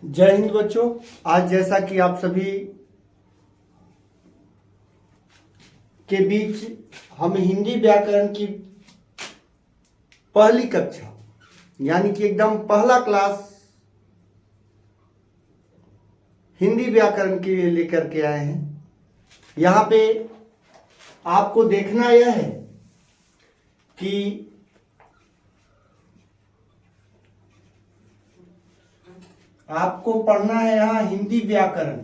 जय हिंद बच्चों। आज जैसा कि आप सभी के बीच हम हिंदी व्याकरण की पहली कक्षा यानी कि एकदम पहला क्लास हिंदी व्याकरण के लिए लेकर के आए हैं। यहाँ पे आपको देखना यह है कि आपको पढ़ना है यहाँ हिंदी व्याकरण।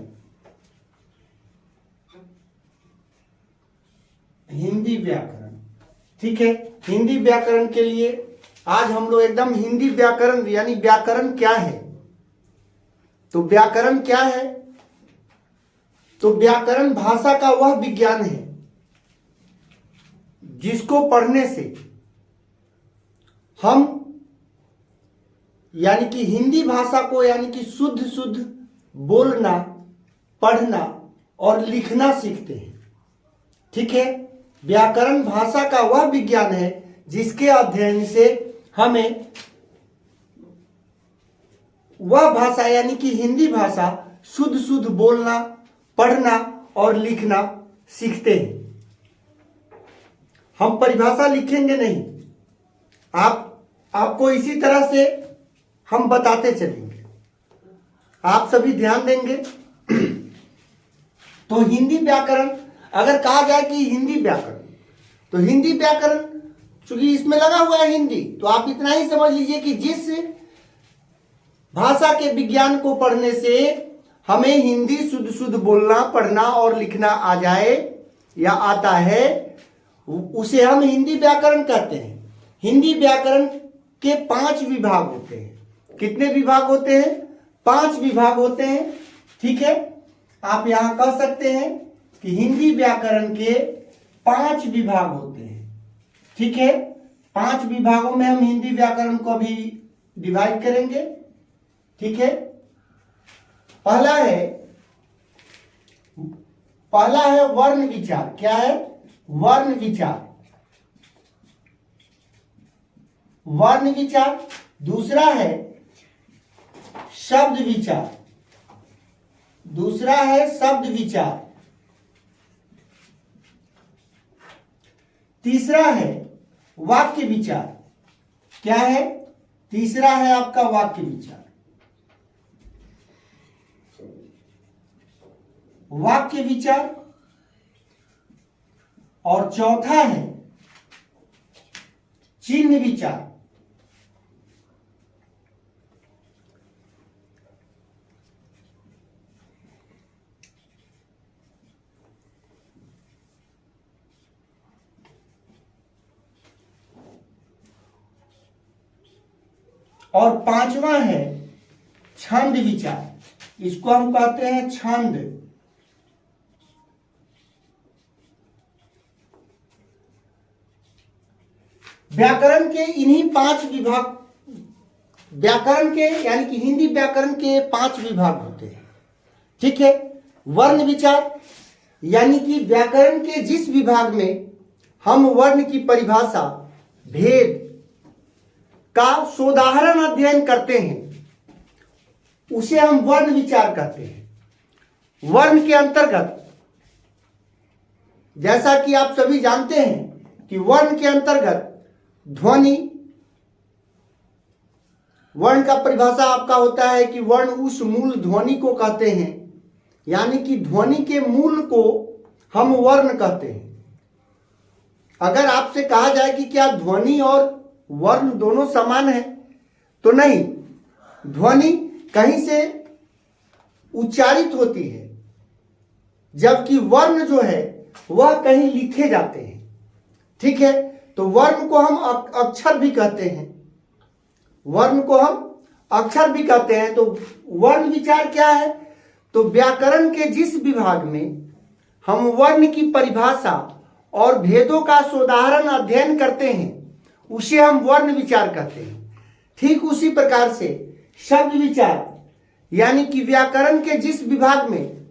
हिंदी व्याकरण, ठीक है। हिंदी व्याकरण के लिए आज हम लोग एकदम हिंदी व्याकरण यानी व्याकरण क्या है। तो व्याकरण क्या है? तो व्याकरण भाषा का वह विज्ञान है जिसको पढ़ने से हम यानी कि हिंदी भाषा को यानी कि शुद्ध शुद्ध बोलना, पढ़ना और लिखना सीखते हैं, ठीक है। व्याकरण भाषा का वह विज्ञान है जिसके अध्ययन से हमें वह भाषा यानी कि हिंदी भाषा शुद्ध शुद्ध बोलना, पढ़ना और लिखना सीखते हैं। हम परिभाषा लिखेंगे नहीं, आपको इसी तरह से हम बताते चलेंगे। आप सभी ध्यान देंगे। तो हिंदी व्याकरण अगर कहा जाए कि हिंदी व्याकरण, तो हिंदी व्याकरण चूंकि इसमें लगा हुआ है हिंदी, तो आप इतना ही समझ लीजिए कि जिस भाषा के विज्ञान को पढ़ने से हमें हिंदी शुद्ध शुद्ध बोलना, पढ़ना और लिखना आ जाए या आता है, उसे हम हिंदी व्याकरण कहते हैं। हिंदी व्याकरण के 5 विभाग होते हैं। कितने विभाग होते हैं? 5 विभाग होते हैं, ठीक है। आप यहां कह सकते हैं कि हिंदी व्याकरण के 5 विभाग होते हैं, ठीक है। 5 विभागों में हम हिंदी व्याकरण को अभी डिवाइड करेंगे, ठीक है। पहला है वर्ण विचार। क्या है? वर्ण विचार। वर्ण विचार। दूसरा है शब्द विचार। दूसरा है शब्द विचार। तीसरा है वाक्य विचार। क्या है? तीसरा है आपका वाक्य विचार। वाक्य विचार। और चौथा है चिन्ह विचार। और 5वां है छंद विचार। इसको हम कहते हैं छंद। व्याकरण के इन्हीं 5 विभाग, व्याकरण के यानी कि हिंदी व्याकरण के 5 विभाग होते हैं, ठीक है। वर्ण विचार यानी कि व्याकरण के जिस विभाग में हम वर्ण की परिभाषा, भेद का सोदाहरण अध्ययन करते हैं, उसे हम वर्ण विचार कहते हैं। वर्ण के अंतर्गत जैसा कि आप सभी जानते हैं कि वर्ण के अंतर्गत ध्वनि, वर्ण का परिभाषा आपका होता है कि वर्ण उस मूल ध्वनि को कहते हैं, यानी कि ध्वनि के मूल को हम वर्ण कहते हैं। अगर आपसे कहा जाए कि क्या ध्वनि और वर्ण दोनों समान है, तो नहीं। ध्वनि कहीं से उच्चारित होती है, जबकि वर्ण जो है वह कहीं लिखे जाते हैं, ठीक है। तो वर्ण को हम अक्षर भी कहते हैं। वर्ण को हम अक्षर भी कहते हैं। तो वर्ण विचार क्या है? तो व्याकरण के जिस विभाग में हम वर्ण की परिभाषा और भेदों का सोदाहरण अध्ययन करते हैं, उसे हम वर्ण विचार कहते हैं। ठीक उसी प्रकार से शब्द विचार यानी कि व्याकरण के जिस विभाग में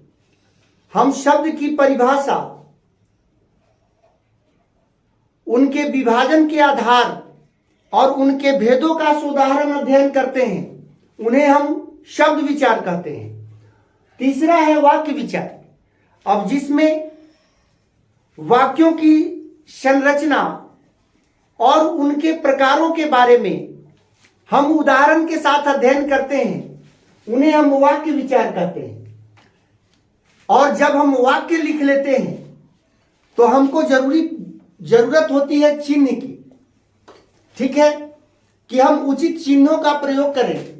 हम शब्द की परिभाषा, उनके विभाजन के आधार और उनके भेदों का सोदाहरण अध्ययन करते हैं, उन्हें हम शब्द विचार कहते हैं। तीसरा है वाक्य विचार। अब जिसमें वाक्यों की संरचना और उनके प्रकारों के बारे में हम उदाहरण के साथ अध्ययन करते हैं, उन्हें हम वाक्य विचार कहते हैं। और जब हम वाक्य लिख लेते हैं तो हमको जरूरत होती है चिन्ह की, ठीक है, कि हम उचित चिन्हों का प्रयोग करें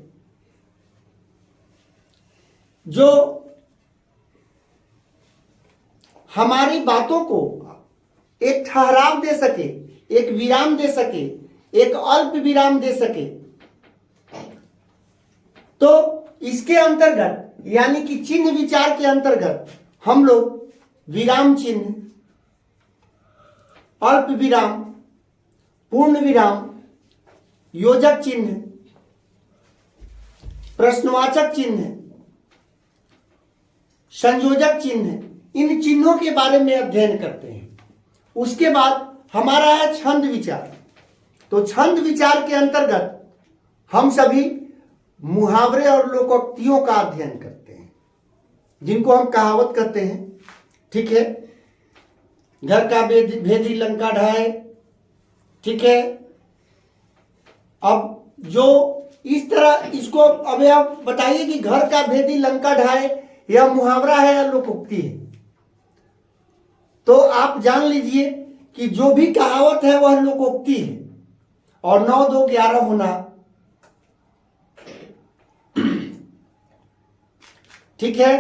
जो हमारी बातों को एक ठहराव दे सके, एक विराम दे सके, एक अल्प विराम दे सके। तो इसके अंतर्गत यानी कि चिन्ह विचार के अंतर्गत हम लोग विराम चिन्ह, अल्प विराम, पूर्ण विराम, योजक चिन्ह, प्रश्नवाचक चिन्ह, संयोजक चिन्ह, इन चिन्हों के बारे में अध्ययन करते हैं। उसके बाद हमारा है छंद विचार। तो छंद विचार के अंतर्गत हम सभी मुहावरे और लोकोक्तियों का अध्ययन करते हैं, जिनको हम कहावत कहते हैं, ठीक है। घर का भेदी लंका ढाए, ठीक है। अब जो इस तरह इसको अब आप बताइए कि घर का भेदी लंका ढाए यह मुहावरा है या लोकोक्ति है। तो आप जान लीजिए कि जो भी कहावत है वह लोकोक्ति है। और 9 2 11 होना, ठीक है,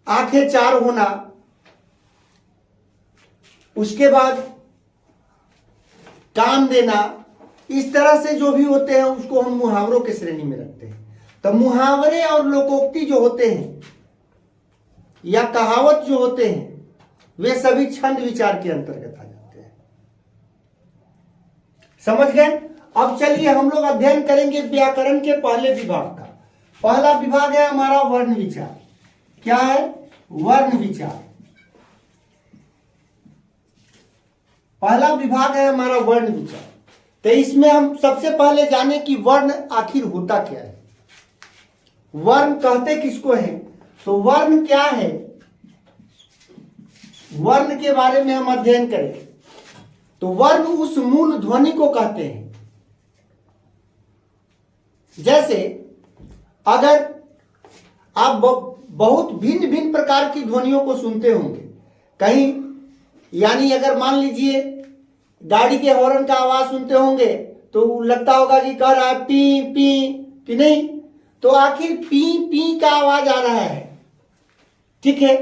आंखें 4 होना, उसके बाद कान देना, इस तरह से जो भी होते हैं उसको हम मुहावरों की श्रेणी में रखते हैं। तो मुहावरे और लोकोक्ति जो होते हैं या कहावत जो होते हैं वे सभी छंद विचार के अंतर्गत आ जाते हैं। समझ गए। अब चलिए हम लोग अध्ययन करेंगे व्याकरण के पहले विभाग का। पहला विभाग है हमारा वर्ण विचार। क्या है? वर्ण विचार। पहला विभाग है हमारा वर्ण विचार। तो इसमें हम सबसे पहले जाने कि वर्ण आखिर होता क्या है, वर्ण कहते किसको है। तो वर्ण क्या है, वर्ण के बारे में हम अध्ययन करें। तो वर्ण उस मूल ध्वनि को कहते हैं। जैसे अगर आप बहुत भिन्न भिन्न प्रकार की ध्वनियों को सुनते होंगे कहीं, यानी अगर मान लीजिए गाड़ी के हॉर्न का आवाज सुनते होंगे तो लगता होगा कि कह रहा है पी पी, कि नहीं। तो आखिर पी पी का आवाज आ रहा है, ठीक है।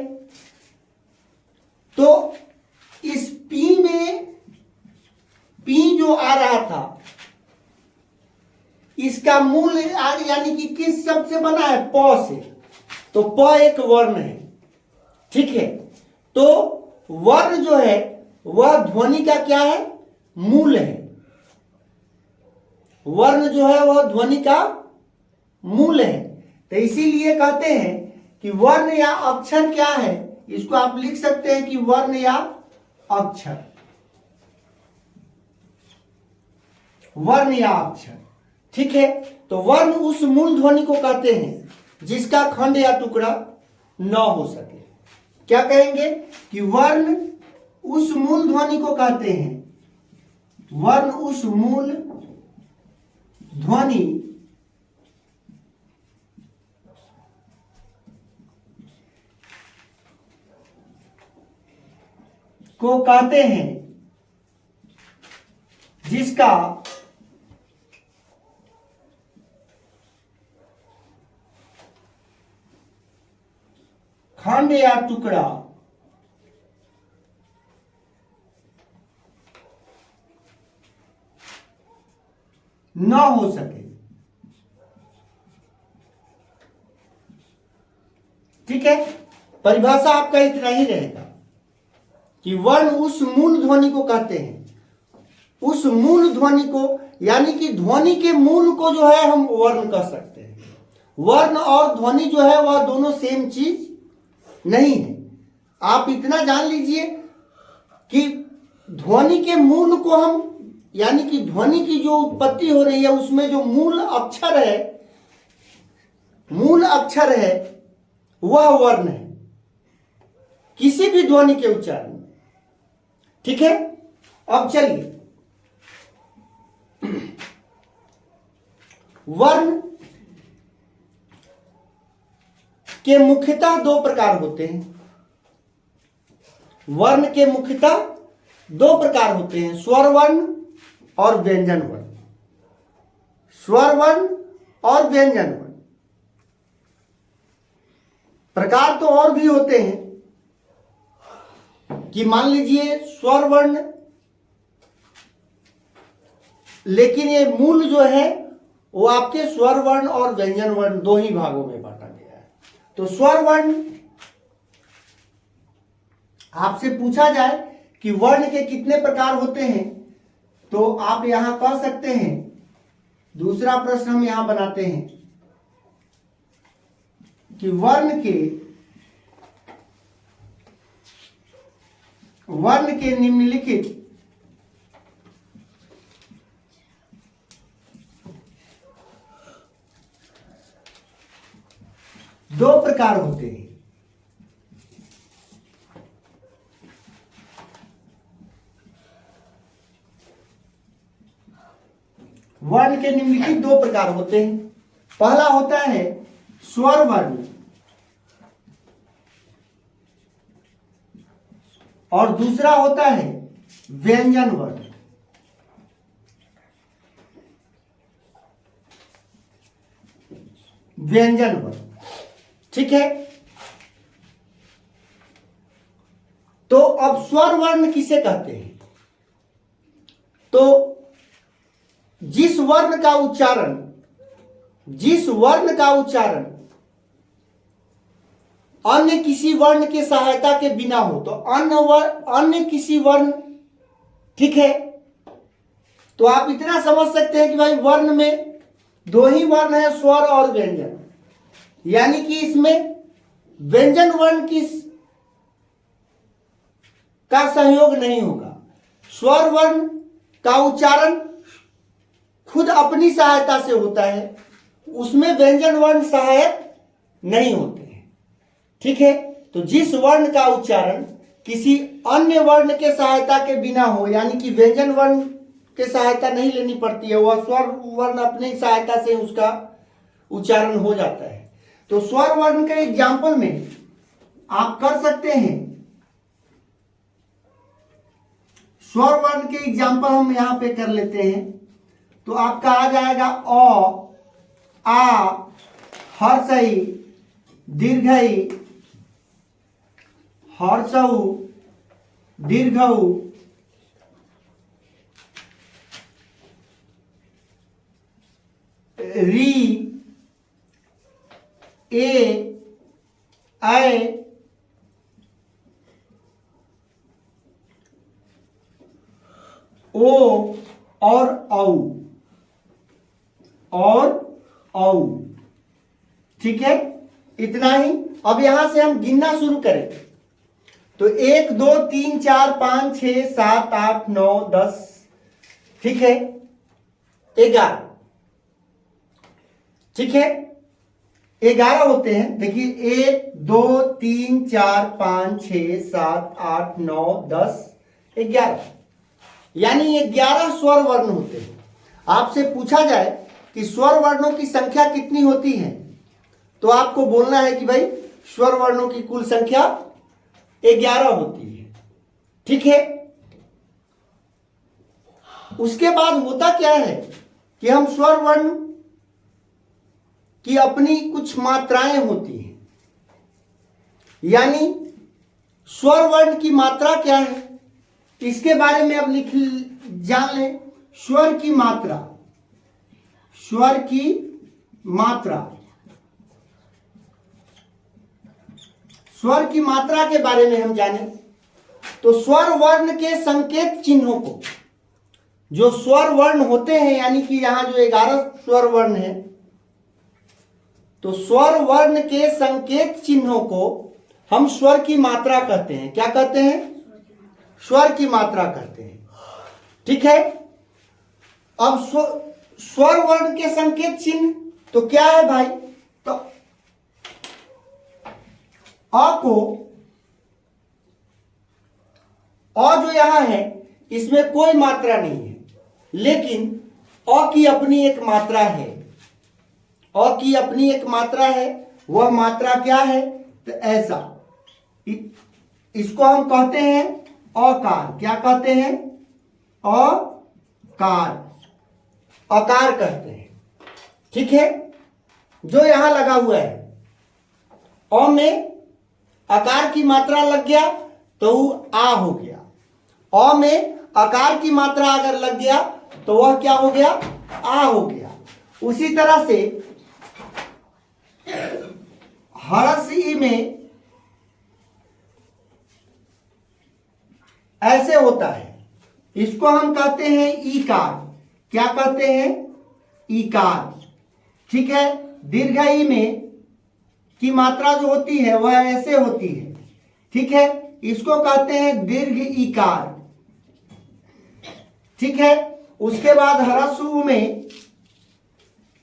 तो इस पी में पी जो आ रहा था इसका मूल यानी कि किस शब्द से बना है? प से। तो प एक वर्ण है, ठीक है। तो वर्ण जो है वह ध्वनि का क्या है? मूल है। वर्ण जो है वह ध्वनि का मूल है। तो इसीलिए कहते हैं कि वर्ण या अक्षर क्या है, इसको आप लिख सकते हैं कि वर्ण या अक्षर, वर्ण या अक्षर, ठीक है। तो वर्ण उस मूल ध्वनि को कहते हैं जिसका खंड या टुकड़ा न हो सके। क्या कहेंगे? कि वर्ण उस मूल ध्वनि को कहते हैं, वर्ण उस मूल ध्वनि को कहते हैं जिसका खंड या टुकड़ा न हो सके, ठीक है। परिभाषा आपका इतना ही रहेगा कि वर्ण उस मूल ध्वनि को कहते हैं, उस मूल ध्वनि को यानी कि ध्वनि के मूल को जो है हम वर्ण कह सकते हैं। वर्ण और ध्वनि जो है वह दोनों सेम चीज नहीं है। आप इतना जान लीजिए कि ध्वनि के मूल को हम यानी कि ध्वनि की जो उत्पत्ति हो रही है उसमें जो मूल अक्षर है मूल अक्षर है वह वर्ण है किसी भी ध्वनि के उच्चारण में। ठीक है, अब चलिए वर्ण के मुख्यतः दो प्रकार होते हैं। वर्ण के मुख्यतः दो प्रकार होते हैं, स्वर वर्ण और व्यंजन वर्ण। स्वर वर्ण और व्यंजन वर्ण। प्रकार तो और भी होते हैं कि मान लीजिए स्वर वर्ण, लेकिन ये मूल जो है वो आपके स्वर वर्ण और व्यंजन वर्ण दो ही भागों में बांटा गया है। तो स्वर वर्ण, आपसे पूछा जाए कि वर्ण के कितने प्रकार होते हैं तो आप यहां कह सकते हैं, दूसरा प्रश्न हम यहां बनाते हैं कि वर्ण के निम्नलिखित दो प्रकार होते हैं। वर्ण के निम्नलिखित दो प्रकार होते हैं। पहला होता है स्वर वर्ण और दूसरा होता है व्यंजन वर्ण। व्यंजन वर्ण, ठीक है। तो अब स्वर वर्ण किसे कहते हैं? तो जिस वर्ण का उच्चारण अन्य किसी वर्ण के सहायता के बिना हो, तो अन्य किसी वर्ण, ठीक है। तो आप इतना समझ सकते हैं कि भाई वर्ण में दो ही वर्ण है, स्वर और व्यंजन, यानी कि इसमें व्यंजन वर्ण का सहयोग नहीं होगा। स्वर वर्ण का उच्चारण खुद अपनी सहायता से होता है, उसमें व्यंजन वर्ण सहायक नहीं होते हैं, ठीक है। तो जिस वर्ण का उच्चारण किसी अन्य वर्ण के सहायता के बिना हो, यानी कि व्यंजन वर्ण के सहायता नहीं लेनी पड़ती है, वह स्वर वर्ण अपनी सहायता से उसका उच्चारण हो जाता है। तो स्वर वर्ण के एग्जाम्पल में आप कर सकते हैं, स्वर वर्ण के एग्जाम्पल हम यहां पे कर लेते हैं। तो आपका आ जाएगा अ, आ, हर्षई, दीर्घई, हर्षऊ, दीर्घऊ, री, ए, ऐ, ओ और औ, ठीक है। इतना ही। अब यहां से हम गिनना शुरू करें तो 1 2 3 4 5 6 7 8 9 10, ठीक है, 11, ठीक है, 11 होते हैं। देखिए 1 2 3 4 5 6 7 8 9 10 11, यानी 11 स्वर वर्ण होते हैं। आपसे पूछा जाए कि स्वर वर्णों की संख्या कितनी होती है, तो आपको बोलना है कि भाई स्वर वर्णों की कुल संख्या 11 होती है, ठीक है। उसके बाद होता क्या है कि हम स्वर वर्ण की अपनी कुछ मात्राएं होती हैं, यानी स्वर वर्ण की मात्रा क्या है, इसके बारे में अब जान लें। स्वर की मात्रा, स्वर की मात्रा, स्वर की मात्रा के बारे में हम जानें तो स्वर वर्ण के संकेत चिन्हों को, जो स्वर वर्ण होते हैं, यानी कि यहां जो 11 स्वर वर्ण है, तो स्वर वर्ण के संकेत चिन्हों को हम स्वर की मात्रा कहते हैं। क्या कहते हैं? स्वर की मात्रा कहते हैं, ठीक है। अब स्वर वर्ण के संकेत चिन्ह तो क्या है भाई? तो अ जो यहां है इसमें कोई मात्रा नहीं है, लेकिन अ की अपनी एक मात्रा है। अ की अपनी एक मात्रा है। वह मात्रा क्या है? तो ऐसा, इसको हम कहते हैं अकार। क्या कहते हैं? अकार, अकार कहते हैं। ठीक है, जो यहां लगा हुआ है अ में आकार की मात्रा लग गया तो वो आ हो गया। अ में आकार की मात्रा अगर लग गया तो वह क्या हो गया? आ हो गया। उसी तरह से हरस ई में ऐसे होता है, इसको हम कहते हैं ईकार। क्या कहते हैं? ईकार। ठीक है, दीर्घ ई में की मात्रा जो होती है वह ऐसे होती है। ठीक है, इसको कहते हैं दीर्घ ईकार। ठीक है, उसके बाद ह्रस्व उ में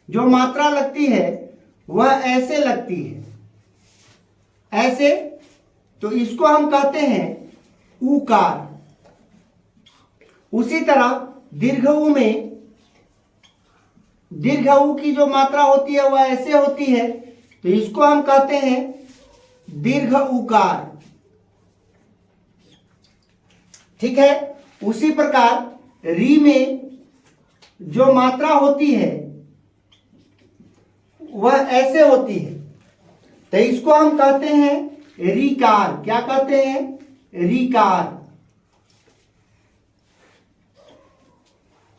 जो मात्रा लगती है वह ऐसे लगती है, ऐसे, तो इसको हम कहते हैं उकार। उसी तरह दीर्घ उ में, दीर्घ उ की जो मात्रा होती है वह ऐसे होती है, तो इसको हम कहते हैं दीर्घ उकार। ठीक है, उसी प्रकार री में जो मात्रा होती है वह ऐसे होती है, तो इसको हम कहते हैं रीकार। क्या कहते हैं? रीकार।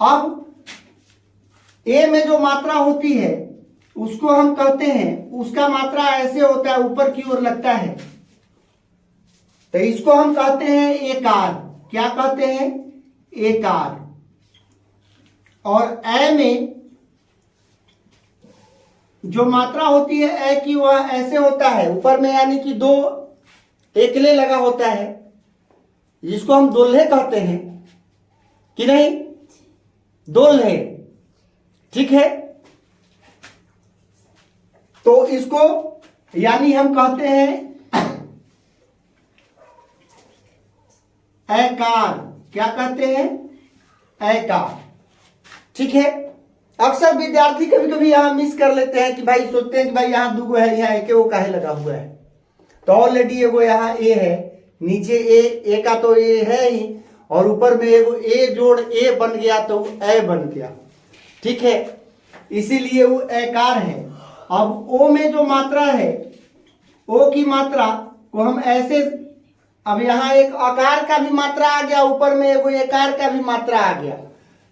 अब ए में जो मात्रा होती है उसको हम कहते हैं, उसका मात्रा ऐसे होता है, ऊपर की ओर लगता है, तो इसको हम कहते हैं एकार। क्या कहते हैं? एकार। और ए में जो मात्रा होती है ए की वह ऐसे होता है, ऊपर में यानी कि दो एकले लगा होता है, जिसको हम दोल्हे कहते हैं कि नहीं? दोल्हे। ठीक है, तो इसको यानी हम कहते हैं ऐकार। क्या कहते हैं? ऐकार। ठीक है, अक्सर विद्यार्थी कभी कभी यहां मिस कर लेते हैं कि भाई सोचते हैं कि भाई यहां दो है, यहाँ एक वो काहे लगा हुआ है, तो ऑलरेडी एगो यहाँ ए है, नीचे ए का तो ए है ही, और ऊपर में एगो ए जोड़ ए बन गया तो ए बन गया। ठीक है, इसीलिए वो ऐकार है। अब ओ में जो मात्रा है, ओ की मात्रा को हम ऐसे, अब यहाँ एक आकार का भी मात्रा आ गया, ऊपर में एगो एकार का भी मात्रा आ गया,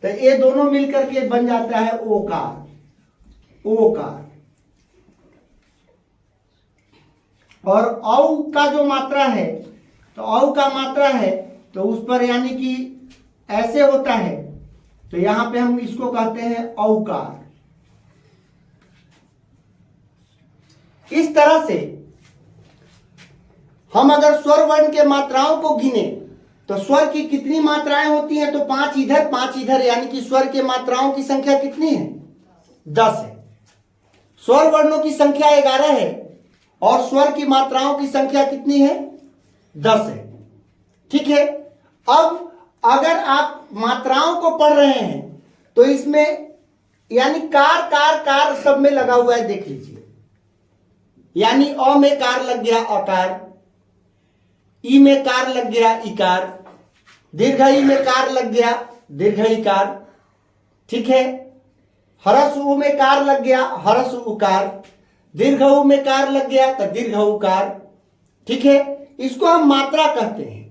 तो ये दोनों मिलकर के बन जाता है ओकार। ओकार। और औ का जो मात्रा है, तो औ का मात्रा है तो उस पर यानी कि ऐसे होता है, तो यहां पे हम इसको कहते हैं औकार। इस तरह से हम अगर स्वर वर्ण के मात्राओं को गिने तो स्वर की कितनी मात्राएं होती हैं? तो 5 इधर 5 इधर, यानी कि स्वर के मात्राओं की संख्या कितनी है? 10 है। स्वर वर्णों की संख्या 11 है और स्वर की मात्राओं की संख्या कितनी है? 10 है। ठीक है, अब अगर आप मात्राओं को पढ़ रहे हैं तो इसमें यानी कार कार कार सब में लगा हुआ है, देख लीजिए। यानी अ में कार लग गया अकार, ई में कार लग गया इकार, दीर्घ ई में कार लग गया दीर्घ इकार। ठीक है, हरस उ में कार लग गया हरस उकार, दीर्घ उ में कार लग गया तो दीर्घ उकार। ठीक है, इसको हम मात्रा कहते हैं।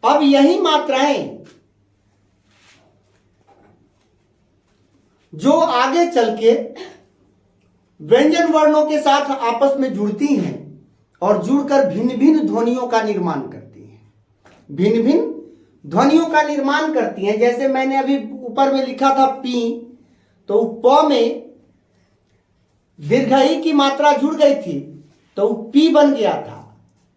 अब यही मात्राएं जो आगे चल के व्यंजन वर्णों के साथ आपस में जुड़ती हैं और जुड़कर भिन्न भिन्न ध्वनियों का निर्माण करती हैं। भिन्न भिन्न ध्वनियों का निर्माण करती हैं। जैसे मैंने अभी ऊपर में लिखा था पी, तो प में दीर्घ ई की मात्रा जुड़ गई थी तो पी बन गया था।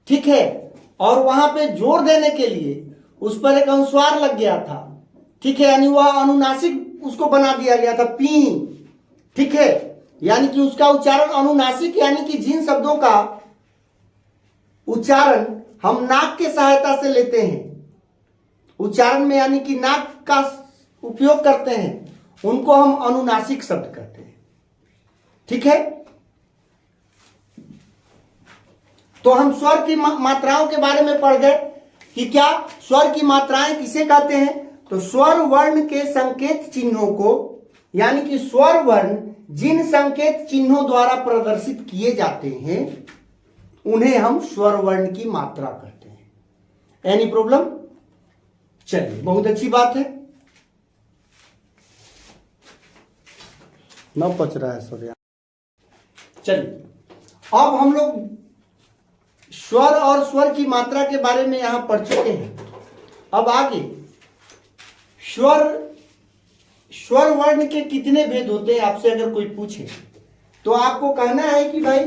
ठीक है, और वहां पे जोर देने के लिए उस पर एक अनुस्वार लग गया था। ठीक है, यानी वह अनुनासिक उसको बना दिया गया था पी। ठीक है, यानी कि उसका उच्चारण अनुनासिक, यानी कि जिन शब्दों का उच्चारण हम नाक के सहायता से लेते हैं, उच्चारण में यानी कि नाक का उपयोग करते हैं, उनको हम अनुनासिक शब्द कहते हैं। ठीक है, तो हम स्वर की मात्राओं के बारे में पढ़ गए कि क्या स्वर की मात्राएं किसे कहते हैं। तो स्वर वर्ण के संकेत चिन्हों को, यानी कि स्वर वर्ण जिन संकेत चिन्हों द्वारा प्रदर्शित किए जाते हैं उन्हें हम स्वर वर्ण की मात्रा कहते हैं। Any problem? चलिए, बहुत अच्छी बात है। न पच रहा है सूर्य। चलिए, अब हम लोग स्वर और स्वर की मात्रा के बारे में यहां पढ़ चुके हैं। अब आगे स्वर वर्ण के कितने भेद होते हैं, आपसे अगर कोई पूछे तो आपको कहना है कि भाई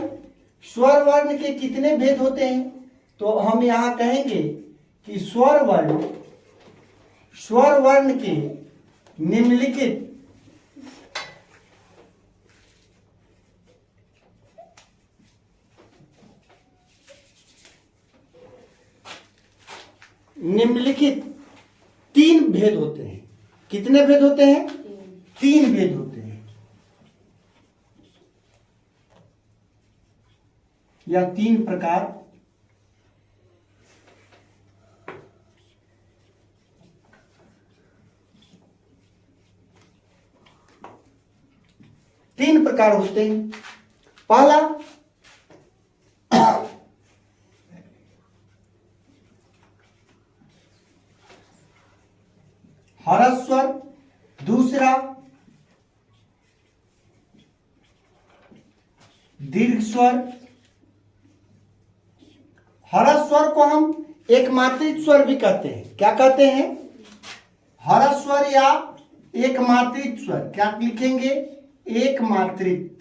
स्वर वर्ण के कितने भेद होते हैं। तो हम यहां कहेंगे कि स्वर वर्ण के निम्नलिखित तीन भेद होते हैं। कितने भेद होते हैं? तीन भेद होते हैं, या तीन प्रकार। तीन प्रकार होते हैं। पहला ह्रस्व स्वर, दूसरा दीर्घ स्वर। ह्रस्व स्वर को हम एक मात्रित स्वर भी कहते हैं। क्या कहते हैं? ह्रस्व स्वर या एक मात्रित स्वर। क्या लिखेंगे? एक मात्रित।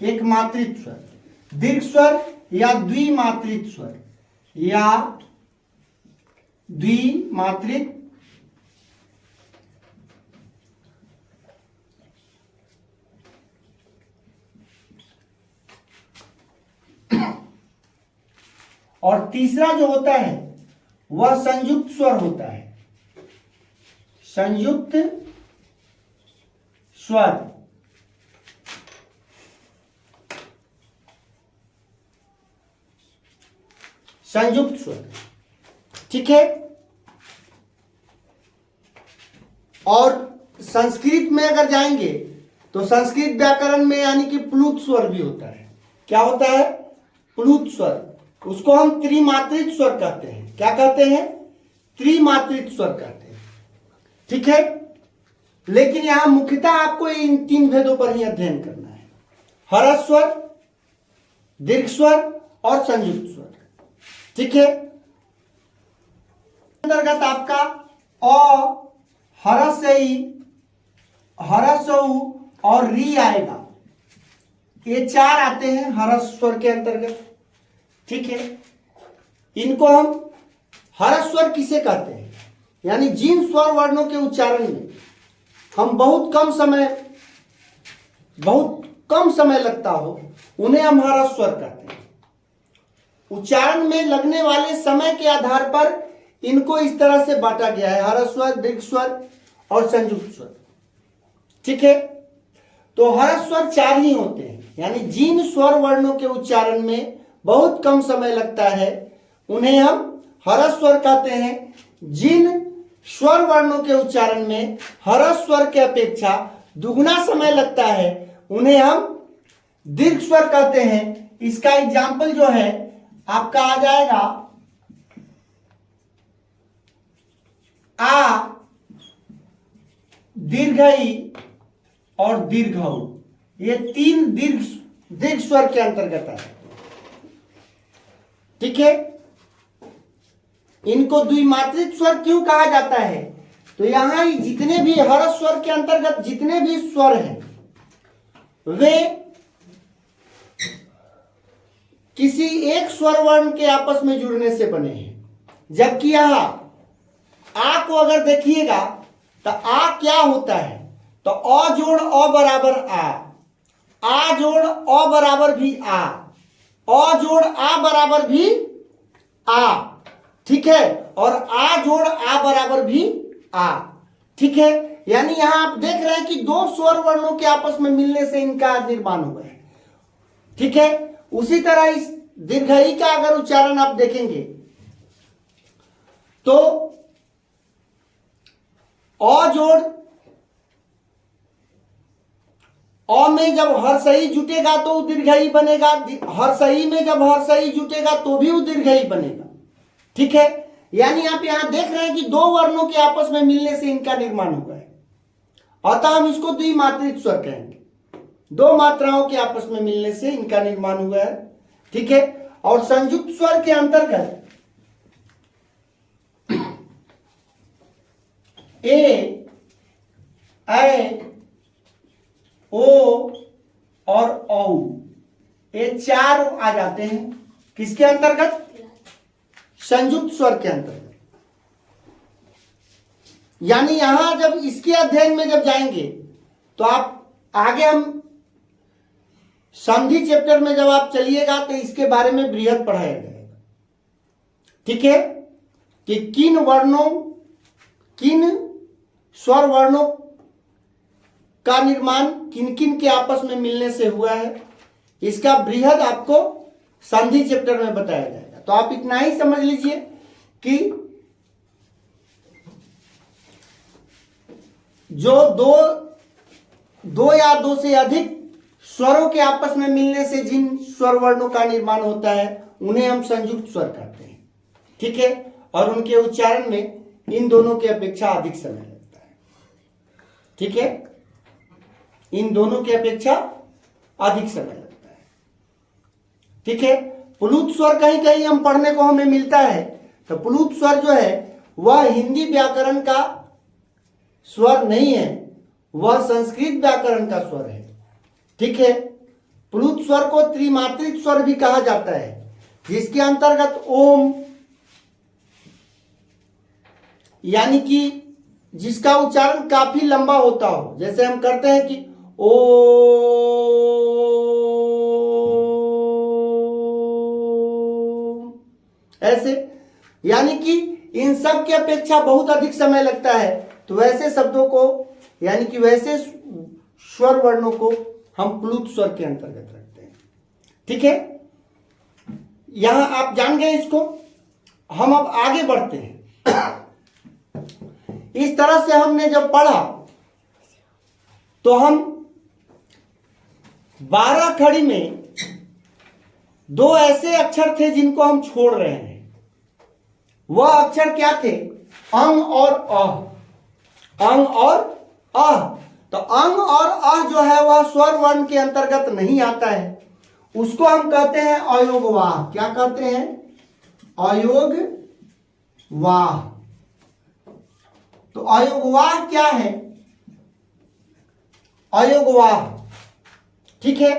एक मात्रित स्वर। दीर्घ स्वर या द्विमात्रित स्वर, या द्विमात्रित और तीसरा जो होता है वह संयुक्त स्वर होता है। संयुक्त स्वर। संयुक्त स्वर, ठीक है। और संस्कृत में अगर जाएंगे तो संस्कृत व्याकरण में यानी कि प्लुत स्वर भी होता है। क्या होता है? प्लुत स्वर। उसको हम त्रिमात्रित स्वर कहते हैं। क्या कहते हैं? त्रिमात्रित स्वर कहते हैं। ठीक है, लेकिन यहां मुख्यतः आपको इन तीन भेदों पर ही अध्ययन करना है। ह्रस्व स्वर, दीर्घ स्वर और संयुक्त स्वर। ठीक है, अंतर्गत आपका अ, ह्रस्व और री आएगा। ये चार आते हैं ह्रस्व स्वर के अंतर्गत। ठीक है, इनको हम ह्रस्व स्वर किसे कहते हैं? यानी जिन स्वर वर्णों के उच्चारण में हम बहुत कम समय लगता हो उन्हें हम ह्रस्व स्वर कहते हैं। उच्चारण में लगने वाले समय के आधार पर इनको इस तरह से बांटा गया है: ह्रस्व स्वर, दीर्घ स्वर और संयुक्त स्वर। ठीक है, तो ह्रस्व स्वर चार ही होते हैं। यानी जिन स्वर वर्णों के उच्चारण में बहुत कम समय लगता है उन्हें हम ह्रस्व स्वर कहते हैं। जिन स्वर वर्णों के उच्चारण में ह्रस्व स्वर के अपेक्षा दुगुना समय लगता है उन्हें हम दीर्घ स्वर कहते हैं। इसका एग्जाम्पल जो है आपका आ जाएगा आ, दीर्घ ई और दीर्घ ऊ। ये तीन दीर्घ स्वर के अंतर्गत है। ठीक है, इनको द्विमात्रित स्वर क्यों कहा जाता है? तो यहां जितने भी ह्रस्व स्वर के अंतर्गत जितने भी स्वर हैं वे किसी एक स्वर वर्ण के आपस में जुड़ने से बने हैं। जबकि यहां आ को अगर देखिएगा तो आ क्या होता है? तो अ जोड़ अ बराबर आ जोड़ अ बराबर भी अ जोड़ आ बराबर भी आ, ठीक है, और आ जोड़ आ बराबर भी आ, ठीक है। यानी यहां आप देख रहे हैं कि दो स्वर वर्णों के आपस में मिलने से इनका निर्माण हुआ है, ठीक है। उसी तरह इस दीर्घई का अगर उच्चारण आप देखेंगे तो अ जोड़ अ में जब हर्षई जुटेगा तो वो दीर्घई बनेगा, हर्षई में जब हर्षई जुटेगा तो भी वो दीर्घई बनेगा, ठीक है। यानी आप यहां देख रहे हैं कि दो वर्णों के आपस में मिलने से इनका निर्माण हुआ है, अतः हम इसको द्विमात्रिक स्वर कहेंगे। दो मात्राओं के आपस में मिलने से इनका निर्माण हुआ है, ठीक है। और संयुक्त स्वर के अंतर्गत ए, ऐ, ओ और औ, ये चार आ जाते हैं किसके अंतर्गत? संयुक्त स्वर के अंतर्गत। यानी यहां जब इसके अध्ययन में जब जाएंगे तो आप आगे हम संधि चैप्टर में जब आप चलिएगा तो इसके बारे में बृहद पढ़ाया जाएगा, ठीक है, कि किन वर्णों, किन स्वर वर्णों का निर्माण किन किन के आपस में मिलने से हुआ है, इसका बृहद आपको संधि चैप्टर में बताया जाएगा। तो आप इतना ही समझ लीजिए कि जो दो या दो से अधिक स्वरों के आपस में मिलने से जिन स्वर वर्णों का निर्माण होता है उन्हें हम संयुक्त स्वर कहते हैं, ठीक है। और उनके उच्चारण में इन दोनों की अपेक्षा अधिक समय लगता है, ठीक है, इन दोनों की अपेक्षा अधिक समय लगता है, ठीक है। प्लुत स्वर कहीं कहीं हम पढ़ने को हमें मिलता है, तो प्लुत स्वर जो है वह हिंदी व्याकरण का स्वर नहीं है, वह संस्कृत व्याकरण का स्वर है, ठीक है। प्लुत स्वर को त्रिमात्रिक स्वर भी कहा जाता है, जिसके अंतर्गत ओम, यानी कि जिसका उच्चारण काफी लंबा होता हो, जैसे हम करते हैं कि ओ, ऐसे, यानी कि इन सब की अपेक्षा बहुत अधिक समय लगता है। तो वैसे शब्दों को, यानी कि वैसे स्वर वर्णों को हम प्लुत स्वर के अंतर्गत रखते हैं, ठीक है। यहां आप जान गए इसको। हम अब आगे बढ़ते हैं। इस तरह से हमने जब पढ़ा तो हम 12 खड़ी में दो ऐसे अक्षर थे जिनको हम छोड़ रहे हैं। वह अक्षर क्या थे? अंग और अह। अंग और अह। तो अंग और अह जो है वह स्वर वर्ण के अंतर्गत नहीं आता है, उसको हम कहते हैं अयोगवाह। क्या कहते हैं? अयोगवाह। तो अयोगवाह क्या है? अयोगवाह, ठीक है।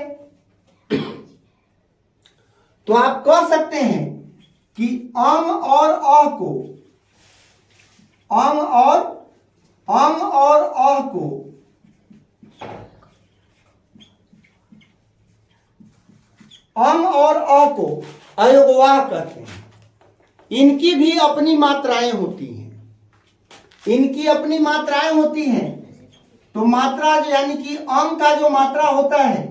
तो आप कह सकते हैं कि अंग और अह को, अंग और अह को अंग और अ को अयोगवाह कहते हैं। इनकी भी अपनी मात्राएं होती हैं, इनकी अपनी मात्राएं होती हैं। तो मात्रा जो, यानी कि अंग का जो मात्रा होता है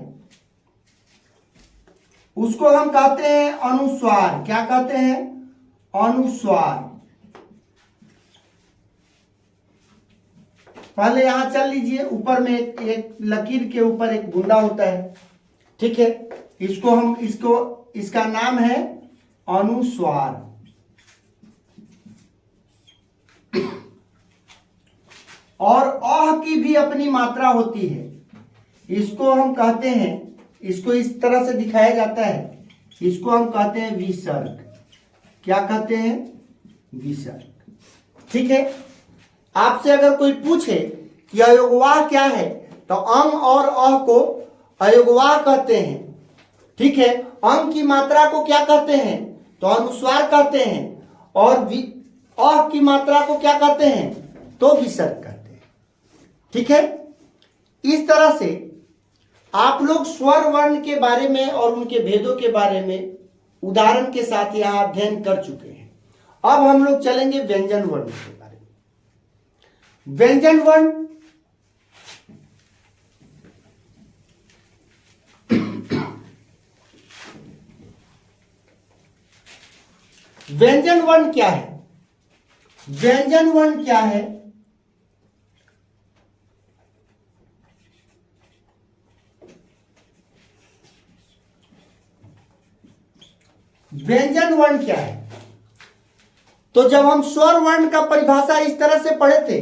उसको हम कहते हैं अनुस्वार। क्या कहते हैं? अनुस्वार। पहले यहां चल लीजिए, ऊपर में एक लकीर के ऊपर एक बूंदा होता है, ठीक है। इसका नाम है अनुस्वार। और अह की भी अपनी मात्रा होती है, इसको हम कहते हैं, इसको इस तरह से दिखाया जाता है, इसको हम कहते हैं विसर्ग। क्या कहते हैं? विसर्ग, ठीक है। आपसे अगर कोई पूछे कि अयोगवाह क्या है, तो अंग और अह को अयोगवाह कहते हैं, ठीक है। अंग की मात्रा को क्या कहते हैं? तो अनुस्वार कहते हैं। और अह की मात्रा को क्या कहते हैं? तो विसर्ग कहते हैं, ठीक है। इस तरह से आप लोग स्वर वर्ण के बारे में और उनके भेदों के बारे में उदाहरण के साथ यहां अध्ययन कर चुके हैं। अब हम लोग चलेंगे व्यंजन वर्ण के बारे में। व्यंजन वर्ण व्यंजन वर्ण क्या है? व्यंजन वर्ण क्या है? व्यंजन वर्ण क्या है? तो जब हम स्वर वर्ण का परिभाषा इस तरह से पढ़े थे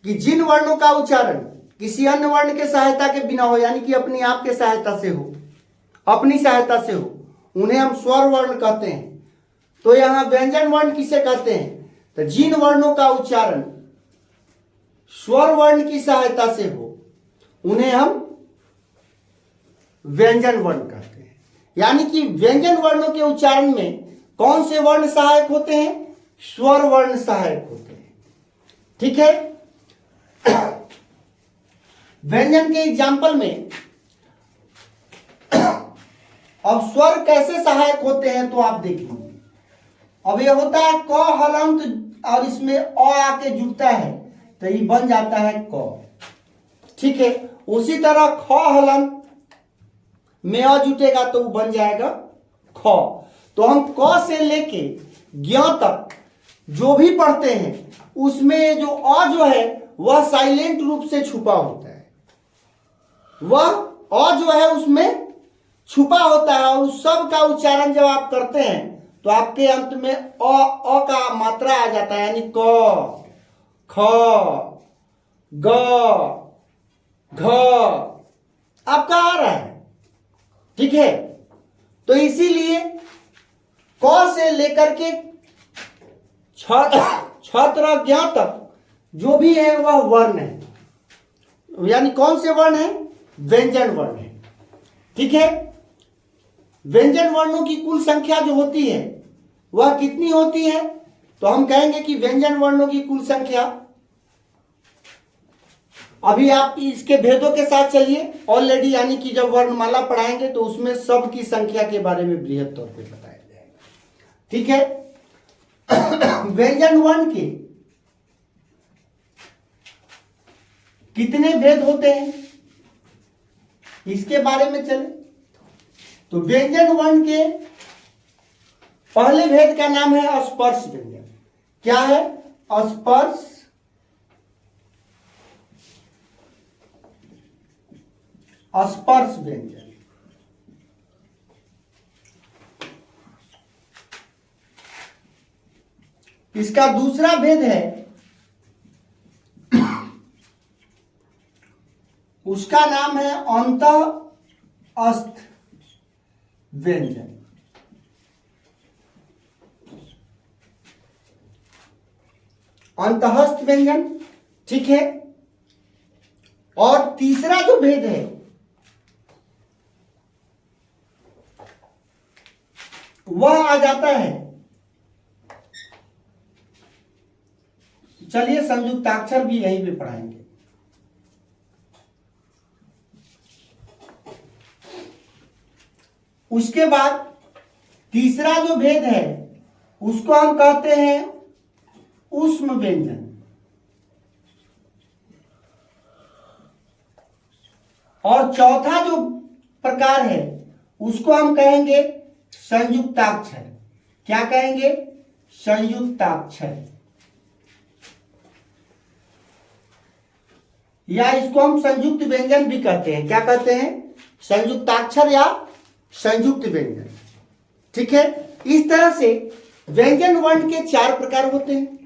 कि जिन वर्णों का उच्चारण किसी अन्य वर्ण के सहायता के बिना हो, यानी कि अपनी आप के सहायता से हो, अपनी सहायता से हो, उन्हें हम स्वर वर्ण कहते हैं। तो यहां व्यंजन वर्ण किसे कहते हैं? तो जिन वर्णों का उच्चारण स्वर वर्ण की सहायता से हो उन्हें हम व्यंजन वर्ण कहते हैं। यानी कि व्यंजन वर्णों के उच्चारण में कौन से वर्ण सहायक होते हैं? स्वर वर्ण सहायक होते हैं। ठीक है। व्यंजन के एग्जाम्पल में अब स्वर कैसे सहायक होते हैं तो आप देखिए। अब ये होता है क हलंत और इसमें अ आके जुड़ता है तो ये बन जाता है क। ठीक है। उसी तरह ख हलंत में अ जुटेगा तो वो बन जाएगा ख। तो हम क से लेके ज्ञ तक जो भी पढ़ते हैं उसमें जो अ जो है वह साइलेंट रूप से छुपा होता है। वह अ जो है उसमें छुपा होता है और उस सब का उच्चारण जब आप करते हैं तो आपके अंत में अ का मात्रा आ जाता है, यानी क, ख, ग, घ आपका आ रहा है। ठीक है। तो इसीलिए क से लेकर के छत्र ज्ञ तक जो भी है वह वर्ण है। यानी कौन से वर्ण है? व्यंजन वर्ण है। ठीक है। व्यंजन वर्णों की कुल संख्या जो होती है वह कितनी होती है? तो हम कहेंगे कि व्यंजन वर्णों की कुल संख्या, अभी आप इसके भेदों के साथ चलिए ऑलरेडी, यानी कि जब वर्णमाला पढ़ाएंगे तो उसमें सब की संख्या के बारे में बृहद तौर पे बताया जाएगा। ठीक है। व्यंजन वर्ण के कितने भेद होते हैं इसके बारे में चले तो व्यंजन वर्ण के पहले भेद का नाम है स्पर्श व्यंजन। क्या है? स्पर्श स्पर्श व्यंजन। इसका दूसरा भेद है, उसका नाम है अंतःस्थ व्यंजन। अंतःस्थ व्यंजन। ठीक है। और तीसरा जो भेद है वह आ जाता है, चलिए संयुक्ताक्षर भी यहीं पे पढ़ाएंगे। उसके बाद तीसरा जो भेद है उसको हम कहते हैं ऊष्म व्यंजन। और चौथा जो प्रकार है उसको हम कहेंगे संयुक्ताक्षर। क्या कहेंगे? संयुक्ताक्षर, या इसको हम संयुक्त व्यंजन भी कहते हैं। क्या कहते हैं? संयुक्ताक्षर या संयुक्त व्यंजन। ठीक है। इस तरह से व्यंजन वर्ण के 4 प्रकार होते हैं।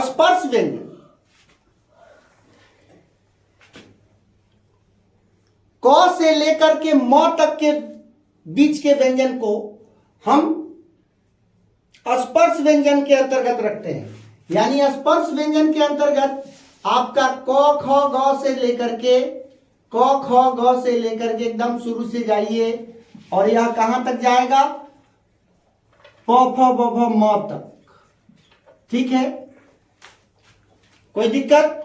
स्पर्श व्यंजन, क से लेकर के म तक के बीच के व्यंजन को हम स्पर्श व्यंजन के अंतर्गत रखते हैं। यानी स्पर्श व्यंजन के अंतर्गत आपका क ख ग से लेकर के एकदम शुरू से जाइए और यह कहां तक जाएगा? प फ ब भ म तक। ठीक है। कोई दिक्कत?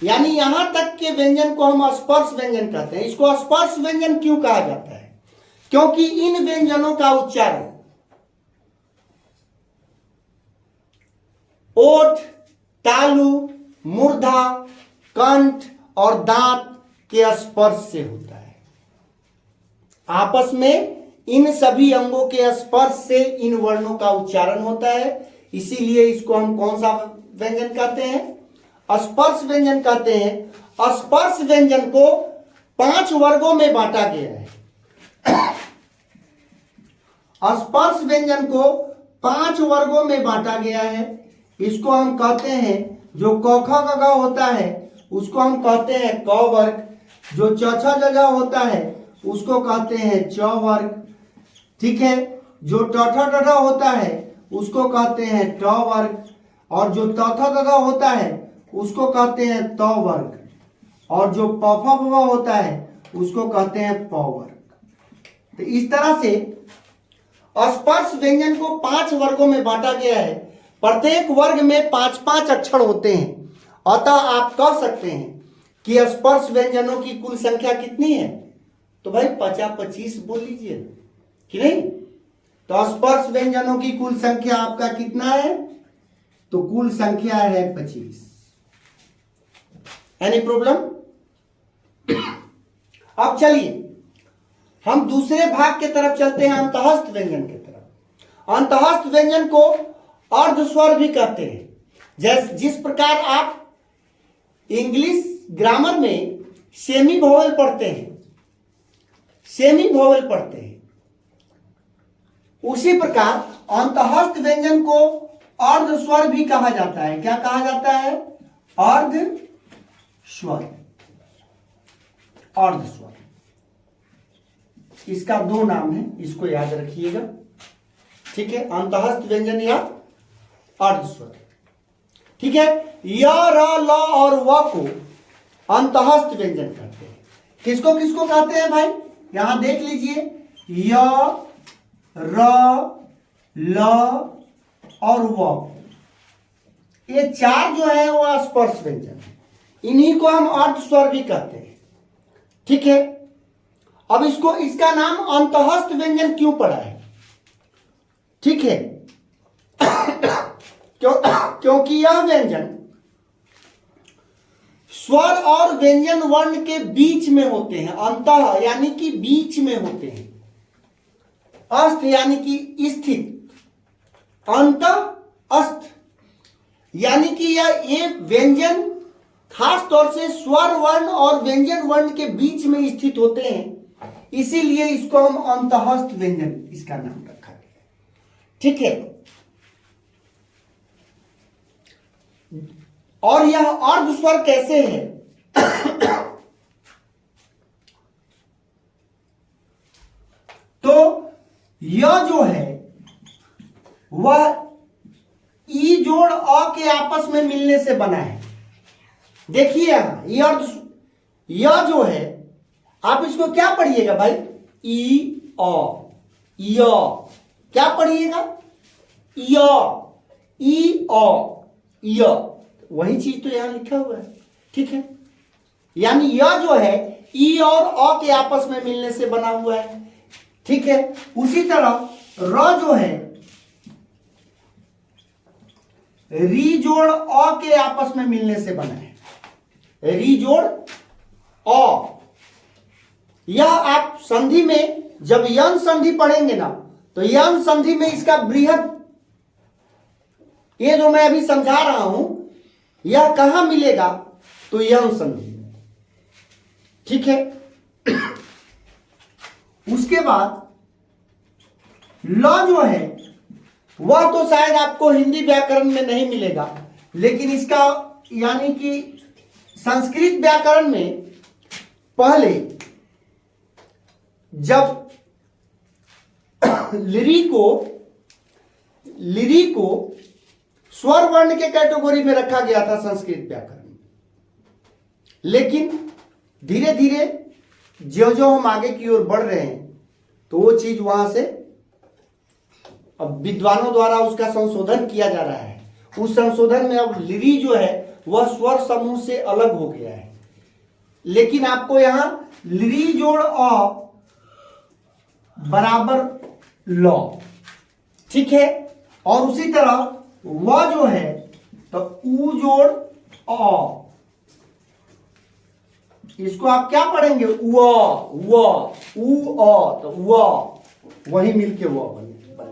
यानी यहां तक के व्यंजन को हम स्पर्श व्यंजन कहते हैं। इसको स्पर्श व्यंजन क्यों कहा जाता है? क्योंकि इन व्यंजनों का उच्चारण ओठ, तालु, मूर्धा, कंठ और दांत के स्पर्श से होता है। आपस में इन सभी अंगों के स्पर्श से इन वर्णों का उच्चारण होता है। इसीलिए इसको हम कौन सा व्यंजन कहते हैं? स्पर्श व्यंजन कहते हैं। स्पर्श व्यंजन को 5 वर्गों में बांटा गया है। स्पर्श व्यंजन को 5 वर्गों में बांटा गया है। इसको हम कहते हैं, जो क ख ग घ होता है उसको हम कहते हैं क वर्ग, जो च छ ज झ होता है उसको कहते हैं च वर्ग, ठीक है। जो ट ठ ड ढ होता है उसको कहते हैं ट वर्ग, और जो त थ द ध होता है उसको कहते हैं त वर्ग, और जो प फ ब भ होता है उसको कहते हैं प वर्ग। तो इस तरह से स्पर्श व्यंजन को 5 वर्गों में बांटा गया है। प्रत्येक वर्ग में 5-5 अक्षर होते हैं। अतः आप कह सकते हैं कि स्पर्श व्यंजनों की कुल संख्या कितनी है? तो भाई 50-25 बोल लीजिए कि नहीं। तो स्पर्श व्यंजनों की कुल संख्या आपका कितना है? तो कुल संख्या है 25। Any problem? अब चलिए हम दूसरे भाग के तरफ चलते हैं, अंतःस्थ व्यंजन की तरफ। अंतःस्थ व्यंजन को अर्ध स्वर भी कहते हैं। जिस प्रकार आप इंग्लिश ग्रामर में सेमी वोवेल पढ़ते हैं, उसी प्रकार अंतःस्थ व्यंजन को अर्ध स्वर भी कहा जाता है। क्या कहा जाता है? अर्ध स्वर। अर्ध स्वर, इसका 2 नाम है, इसको याद रखिएगा, ठीक है। अंतःस्थ व्यंजन या अर्ध स्वर, ठीक है। य, र, ल और व को अंतःस्थ व्यंजन कहते हैं। किसको किसको कहते हैं भाई? यहां देख लीजिए, य, र, ल और व, ये 4 जो है वो स्पर्श व्यंजन है। इन्हीं को हम अर्ध स्वर भी कहते हैं, ठीक है। अब इसका नाम अंतःस्थ व्यंजन क्यों पड़ा है? ठीक है, क्योंकि यह व्यंजन स्वर और व्यंजन वर्ण के बीच में होते हैं। अंतः यानी कि बीच में होते हैं, अस्थ यानी कि स्थित, अंत अस्थ यानी कि ये व्यंजन खास तौर से स्वर वर्ण और व्यंजन वर्ण के बीच में स्थित होते हैं। इसीलिए इसको हम अंतःस्थ व्यंजन इसका नाम रखा गया, ठीक है। और यह अर्ध स्वर कैसे है? तो यह जो है वह ई जोड़ अ के आपस में मिलने से बना है। देखिए यह जो है, आप इसको क्या पढ़िएगा भाई? ई अ, य। क्या पढ़िएगा? य, ई अ, य। वही चीज तो यहां लिखा हुआ है, ठीक है। यानी यह जो है ई और अ के आपस में मिलने से बना हुआ है, ठीक है। उसी तरह र जो है री जोड़ अ के आपस में मिलने से बना है। री जोड़ अ, यह आप संधि में जब यन संधि पढ़ेंगे ना, तो यन संधि में इसका बृहद, ये जो मैं अभी समझा रहा हूं, यह कहां मिलेगा? तो यन संधि में, ठीक है। उसके बाद ल जो है वह तो शायद आपको हिंदी व्याकरण में नहीं मिलेगा, लेकिन इसका यानी कि संस्कृत व्याकरण में पहले जब लिरी को स्वर वर्ण के कैटेगरी में रखा गया था संस्कृत व्याकरण में, लेकिन धीरे धीरे जो जो हम आगे की ओर बढ़ रहे हैं तो वो चीज वहां से अब विद्वानों द्वारा उसका संशोधन किया जा रहा है। उस संशोधन में अब लिरी जो है वह स्वर समूह से अलग हो गया है। लेकिन आपको यहां ली जोड़ अ बराबर लौ, ठीक है। और उसी तरह व जो है तो ऊ जोड़ अ, इसको आप क्या पढ़ेंगे, व व ऊ अ, तो व वही मिलके व बन गया।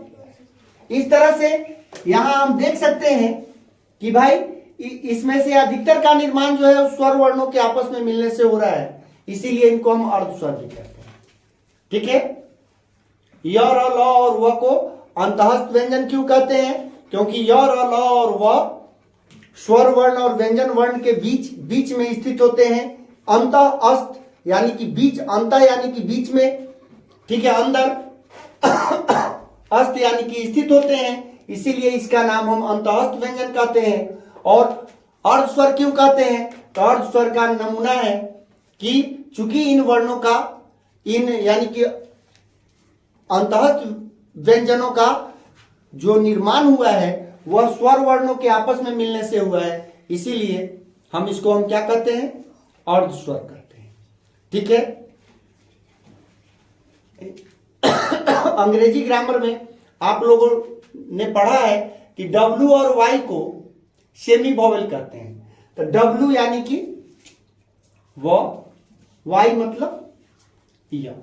इस तरह से यहां हम देख सकते हैं कि भाई इसमें से अधिकतर का निर्माण जो है स्वर वर्णों के आपस में मिलने से हो रहा है, इसीलिए इनको हम अर्धस्वर भी कहते हैं, ठीक है। य र ल और व को अंतःस्थ व्यंजन क्यों कहते हैं, क्योंकि य र ल और व स्वर वर्ण और व्यंजन वर्ण के बीच में स्थित होते हैं। अंतःस्थ यानी कि बीच, अंत यानी कि बीच में, ठीक है, अंदर, अस्थ यानी कि स्थित होते हैं, इसीलिए इसका नाम हम अंतःस्थ व्यंजन कहते हैं। और अर्धस्वर क्यों कहते हैं, तो अर्धस्वर का नमूना है कि चूंकि इन वर्णों का, इन यानी कि अंतःस्थ व्यंजनों का जो निर्माण हुआ है वह स्वर वर्णों के आपस में मिलने से हुआ है, इसीलिए हम इसको हम क्या कहते हैं, अर्धस्वर कहते हैं, ठीक है। अंग्रेजी ग्रामर में आप लोगों ने पढ़ा है कि W और Y को सेमी वोवेल कहते हैं। तो W यानी कि वो, Y मतलब या,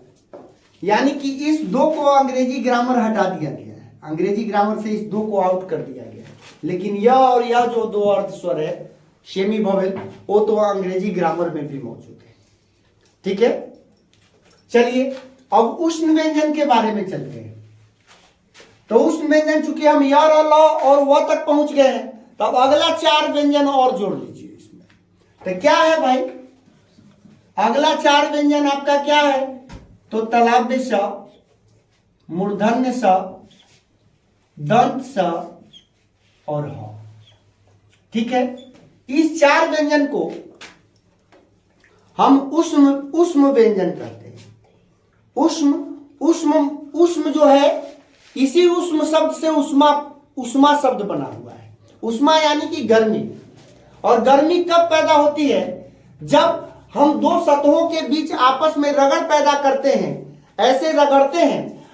यानी कि इस दो को अंग्रेजी ग्रामर हटा दिया गया है, अंग्रेजी ग्रामर से इस दो को आउट कर दिया गया है। लेकिन यह और यह जो दो अर्धस्वर है सेमी वोवेल, वो तो अंग्रेजी ग्रामर में भी मौजूद है, ठीक है। चलिए अब उष्ण व्यंजन के बारे में चलते हैं। तो उष्ण व्यंजन चूंकि हम य र ल और व तक पहुंच गए हैं, तो अब अगला 4 व्यंजन और जोड़ लीजिए इसमें। तो क्या है भाई, अगला 4 व्यंजन आपका क्या है, तो तालव्य स, मूर्धन्य स, दंत स और ह, ठीक है। इस 4 व्यंजन को हम उष्म व्यंजन कहते हैं। उष्म जो है, इसी उष्म शब्द से उष्मा शब्द बना हुआ है। उष्मा यानी कि गर्मी, और गर्मी कब पैदा होती है, जब हम दो सतहों के बीच आपस में रगड़ पैदा करते हैं, ऐसे रगड़ते हैं।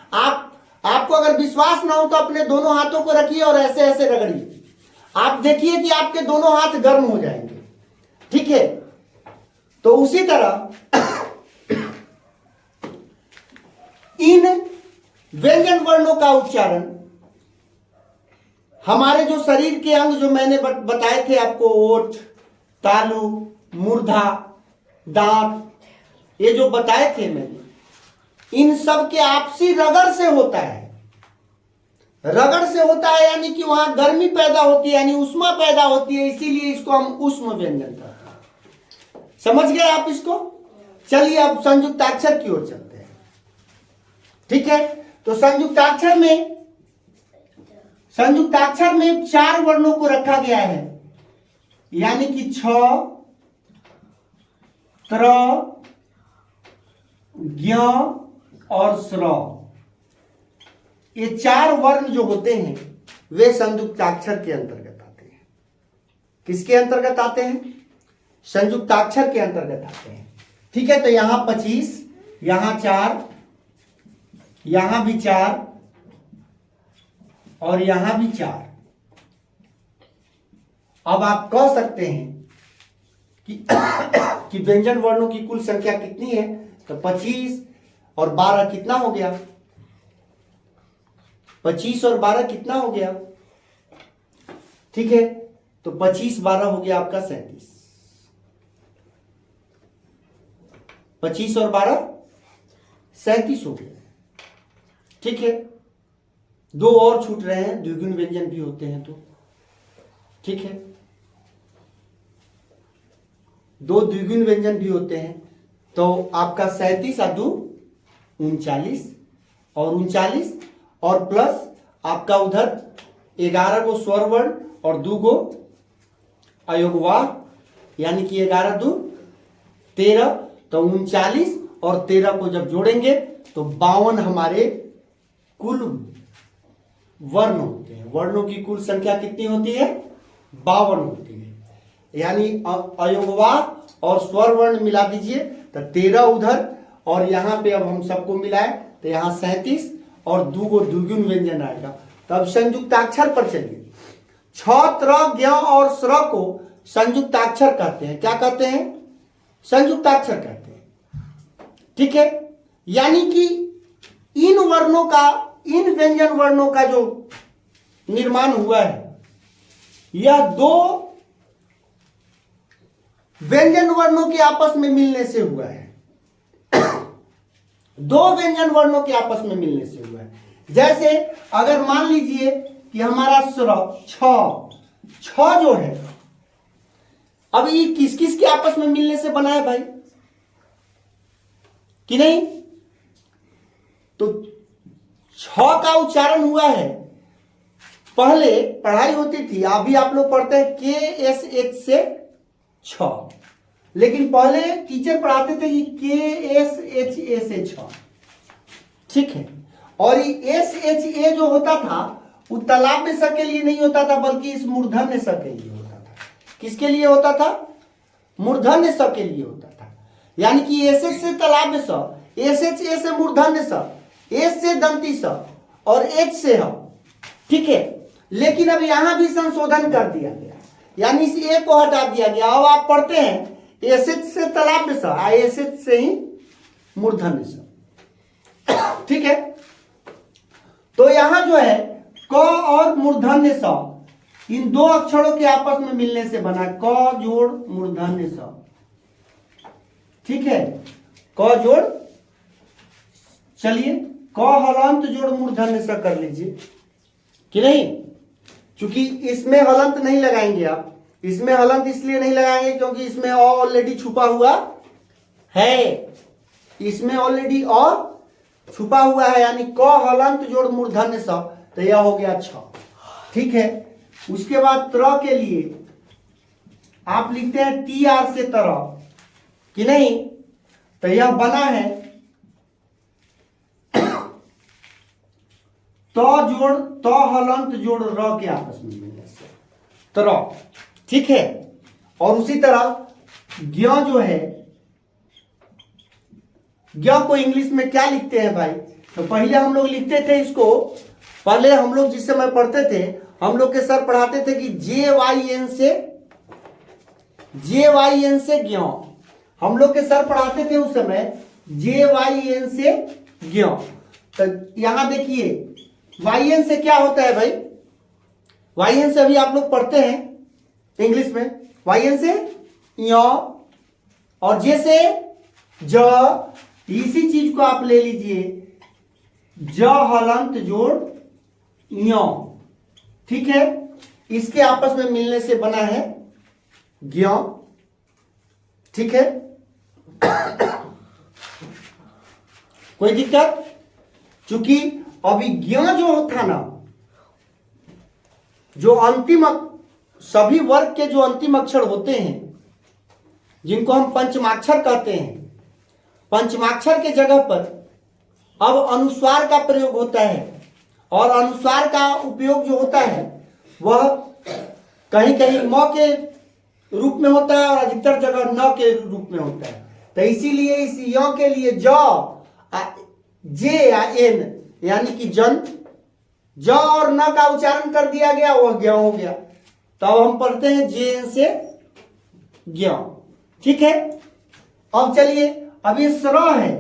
आपको अगर विश्वास ना हो तो अपने दोनों हाथों को रखिए और ऐसे ऐसे रगड़िए, आप देखिए कि आपके दोनों हाथ गर्म हो जाएंगे, ठीक है। तो उसी तरह इन व्यंजन वर्णों का उच्चारण हमारे जो शरीर के अंग जो मैंने बताए थे आपको, ओठ, तालु, मूर्धा, दांत, ये जो बताए थे मैंने, इन सब के आपसी रगड़ से होता है। रगड़ से होता है यानी कि वहां गर्मी पैदा होती है, यानी उष्मा पैदा होती है, इसीलिए इसको हम उष्म व्यंजन कहते हैं। समझ गए आप इसको। चलिए अब संयुक्ताक्षर की ओर चलते हैं, ठीक है। तो संयुक्ताक्षर में 4 वर्णों को रखा गया है, यानी कि छ, त्र, ज्ञ और स्र। ये 4 वर्ण जो होते हैं वे संयुक्ताक्षर के अंतर्गत आते हैं। किसके अंतर्गत आते हैं, संयुक्ताक्षर के अंतर्गत आते हैं, ठीक है। तो यहां 25, यहां 4, यहां भी 4 और यहां भी 4। अब आप कह सकते हैं कि व्यंजन वर्णों की कुल संख्या कितनी है, तो 25 और 12 कितना हो गया, 25 और 12 कितना हो गया, ठीक है। तो 25 12 हो गया आपका 37, 25 और 12 37 हो गया, ठीक है। 2 और छूट रहे हैं, द्विगुण व्यंजन भी होते हैं तो, ठीक है। 2 द्विगुण व्यंजन भी होते हैं, तो आपका 37 और 2 39 और 39 और प्लस आपका उधर 11 को स्वर वर्ण और 2 को अयोगवाह, यानी कि 11 2 13, तो 39 और 13 को जब जोड़ेंगे तो 52 हमारे कुल वर्ण होते हैं। वर्णों की कुल संख्या कितनी होती है, 52 होती है। यानी अयोगवाह और स्वर वर्ण मिला दीजिए तो 13 उधर, और यहाँ पे अब हम सबको मिलाए तो यहाँ 37 और 2 गो द्विगुण व्यंजन आएगा। तब संयुक्ताक्षर पर चलिए। छ, त्र, ज्ञ और स्र को संयुक्ताक्षर कहते हैं। क्या कहते हैं? संयुक्ताक्षर कहते हैं। ठीक है, यानी कि इन वर्णों का, इन व्यंजन वर्णों का जो निर्माण हुआ है यह दो व्यंजन वर्णों के आपस में मिलने से हुआ है। दो व्यंजन वर्णों के आपस में मिलने से हुआ है। जैसे अगर मान लीजिए कि हमारा स्वर छ जो है, अब ये किस किस के आपस में मिलने से बना है भाई, कि नहीं? तो छ का उच्चारण हुआ है, पहले पढ़ाई होती थी, अभी आप लोग पढ़ते हैं KSH से छ, लेकिन पहले टीचर पढ़ाते थे कि KSHA से छ। ठीक है, और ये SHA जो होता था वो तालाब में स के लिए नहीं होता था, बल्कि इस मूर्धन्य स के लिए होता था। किसके लिए होता था? मूर्धन्य स के लिए होता था। यानी कि SH से तालाब में स, SHA से मूर्धन्य स, S से दंती स और H से ह। ठीक है, लेकिन अब यहां भी संशोधन कर दिया गया, यानी इस ए को हटा दिया गया। अब आप पढ़ते हैं SH से तालाब में स, SH से ही मूर्धन्य स। ठीक है, तो यहां जो है क और मूर्धन्य स, इन दो अक्षरों के आपस में मिलने से बना क जोड़ मूर्धन्य स। ठीक है, क जोड़, चलिए क हलंत जोड़ मूर्धन्य स कर लीजिए, कि नहीं? क्योंकि इसमें हलंत नहीं लगाएंगे आप, इसमें हलंत इसलिए नहीं लगाएंगे क्योंकि इसमें ऑलरेडी छुपा हुआ है, इसमें ऑलरेडी छुपा हुआ है, यानी क हलंत जोड़ मूर्धन्य स, तो यह हो गया छ। ठीक है, उसके बाद त्र के लिए आप लिखते हैं TR से तरह, कि नहीं? तो यह बना है त हलंत जोड़ र के आपस में मिलने से त्र। ठीक है, और उसी तरह ज्ञ जो है, ज्ञ को इंग्लिश में क्या लिखते हैं भाई? तो पहले हम लोग लिखते थे इसको, पहले हम लोग जिस समय पढ़ते थे, हम लोग के सर पढ़ाते थे कि JYN से ज्ञ, हम लोग के सर पढ़ाते थे उस समय JYN से ज्ञ। तो यहां देखिए YN से क्या होता है भाई? YN से अभी आप लोग पढ़ते हैं इंग्लिश में, YN से य और J से ज। इसी चीज को आप ले लीजिए, ज हलंत जोड़ य। ठीक है, इसके आपस में मिलने से बना है ज्ञ। ठीक है, कोई दिक्कत? क्योंकि अभी ज्ञ जो था ना, जो अंतिम सभी वर्ग के जो अंतिम अक्षर होते हैं, जिनको हम पंचमाक्षर कहते हैं, पंचमाक्षर के जगह पर अब अनुस्वार का प्रयोग होता है, और अनुस्वार का उपयोग जो होता है वह कहीं कहीं म के रूप में होता है और अधिकतर जगह न के रूप में होता है। तो इसीलिए इस य के लिए जे या एन, यानी कि जन, ज और न का उच्चारण कर दिया गया, वह ज्ञ हो गया। तब हम पढ़ते हैं JN से ज्ञ। ठीक है, अब चलिए, अब ये स्र है,